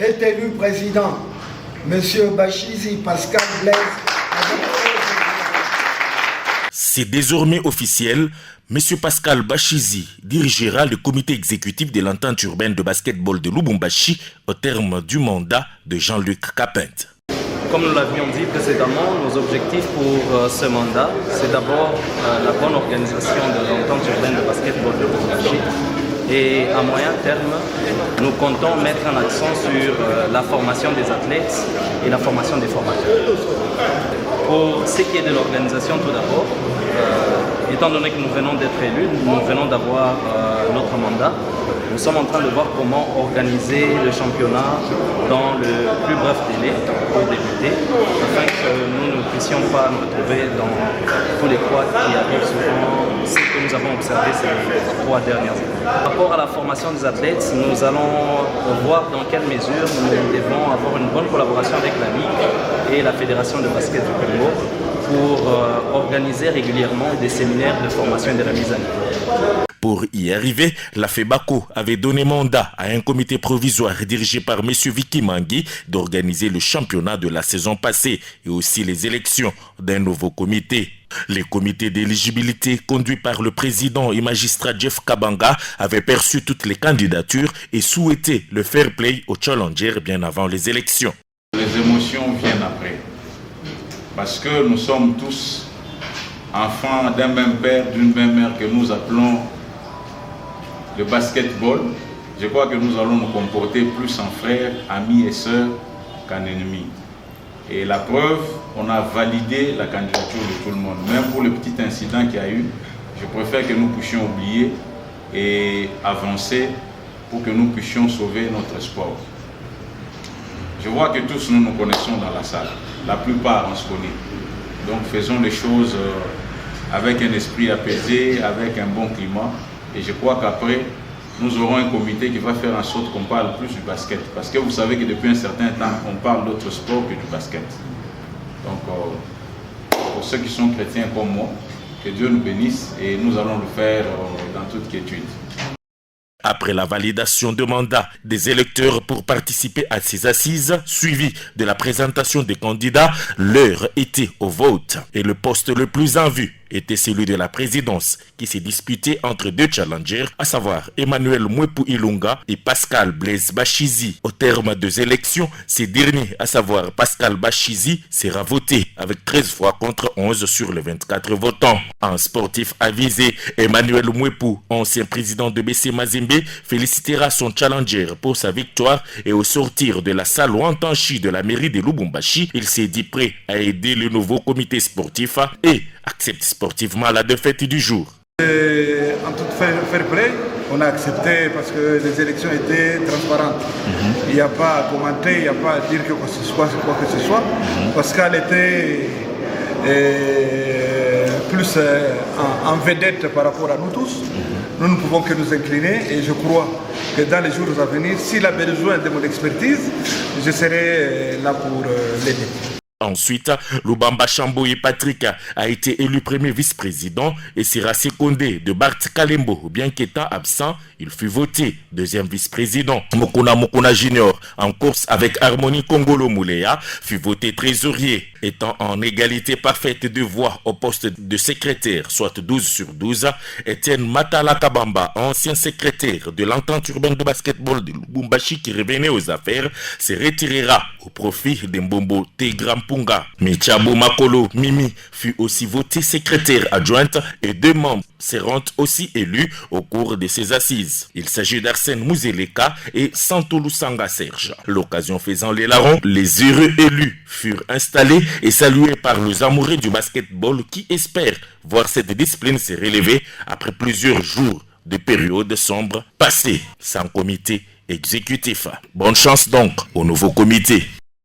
est élu président. Monsieur Bachizi Pascal Blaise. C'est désormais officiel. Monsieur Pascal Bachizi dirigera le comité exécutif de l'entente urbaine de basketball de Lubumbashi au terme du mandat de Jean-Luc Capinte. Comme nous l'avions dit précédemment, nos objectifs pour ce mandat, c'est d'abord la bonne organisation de l'entente urbaine de basketball de Lubumbashi. Et à moyen terme, nous comptons mettre un accent sur la formation des athlètes et la formation des formateurs. Pour ce qui est de l'organisation tout d'abord, étant donné que nous venons d'être élus, nous venons d'avoir notre mandat, nous sommes en train de voir comment organiser le championnat dans le plus bref délai pour débuter, afin que nous ne puissions pas nous retrouver dans tous les couacs qui arrivent souvent, ce que nous avons observé ces 3 dernières années. Par rapport à la formation des athlètes, nous allons voir dans quelle mesure nous devons avoir une bonne collaboration avec la Ligue et la Fédération de basket du Congo pour organiser régulièrement des séminaires de formation et de remise à niveau. Pour y arriver, la FEBACO avait donné mandat à un comité provisoire dirigé par M. Vicky Mangui d'organiser le championnat de la saison passée et aussi les élections d'un nouveau comité. Les comités d'éligibilité conduits par le président et magistrat Jeff Kabanga avaient perçu toutes les candidatures et souhaité le fair play aux challengers bien avant les élections. Les émotions viennent après, parce que nous sommes tous enfants d'un même père, d'une même mère que nous appelons le basketball. Je crois que nous allons nous comporter plus en frères, amis et sœurs qu'en ennemis. Et la preuve, on a validé la candidature de tout le monde. Même pour le petit incident qu'il y a eu, je préfère que nous puissions oublier et avancer pour que nous puissions sauver notre sport. Je vois que tous nous nous connaissons dans la salle. La plupart, on se connaît. Donc faisons les choses avec un esprit apaisé, avec un bon climat. Et je crois qu'après, nous aurons un comité qui va faire en sorte qu'on parle plus du basket. Parce que vous savez que depuis un certain temps, on parle d'autres sports que du basket. Donc, pour ceux qui sont chrétiens comme moi, que Dieu nous bénisse et nous allons le faire dans toute quiétude. Après la validation de mandat des électeurs pour participer à ces assises, suivi de la présentation des candidats, l'heure était au vote. Et le poste le plus en vue était celui de la présidence qui s'est disputé entre 2 challengers, à savoir Emmanuel Mwepu Ilunga et Pascal Blaise Bachizi. Au terme des élections, ces derniers, à savoir Pascal Bachizi, sera voté avec 13 voix contre 11 sur les 24 votants. Un sportif avisé, Emmanuel Mwepu, ancien président de BC Mazembe, félicitera son challenger pour sa victoire et au sortir de la salle Wantanchi de la mairie de Lubumbashi, il s'est dit prêt à aider le nouveau comité sportif et accepte sportivement la défaite du jour. En tout fair play, on a accepté parce que les élections étaient transparentes. Il n'y a pas à commenter, il n'y a pas à dire que quoi que ce soit. Pascal était plus en vedette par rapport à nous tous. Nous ne pouvons que nous incliner et je crois que dans les jours à venir, s'il a besoin de mon expertise, je serai là pour l'aider. Ensuite, Lubamba Chamboy Patrick a été élu premier vice-président et sera secondé de Bart Kalembo. Bien qu'étant absent, il fut voté deuxième vice-président. Mokuna Junior, en course avec Harmonie Kongolo Mouléa, fut voté trésorier. Étant en égalité parfaite de voix au poste de secrétaire, soit 12 sur 12, Etienne Matala Kabamba, ancien secrétaire de l'entente urbaine de basketball de Lubumbashi qui revenait aux affaires, se retirera au profit d'Mbombo Tegram Punga. Michabo Makolo Mimi fut aussi voté secrétaire adjointe et 2 membres seront aussi élus au cours de ces assises. Il s'agit d'Arsène Mouzeleka et Santoulou Sanga Serge. L'occasion faisant les larrons, les heureux élus furent installés et salués par les amoureux du basketball qui espèrent voir cette discipline se relever après plusieurs jours de période sombre passée sans comité exécutif. Bonne chance donc au nouveau comité.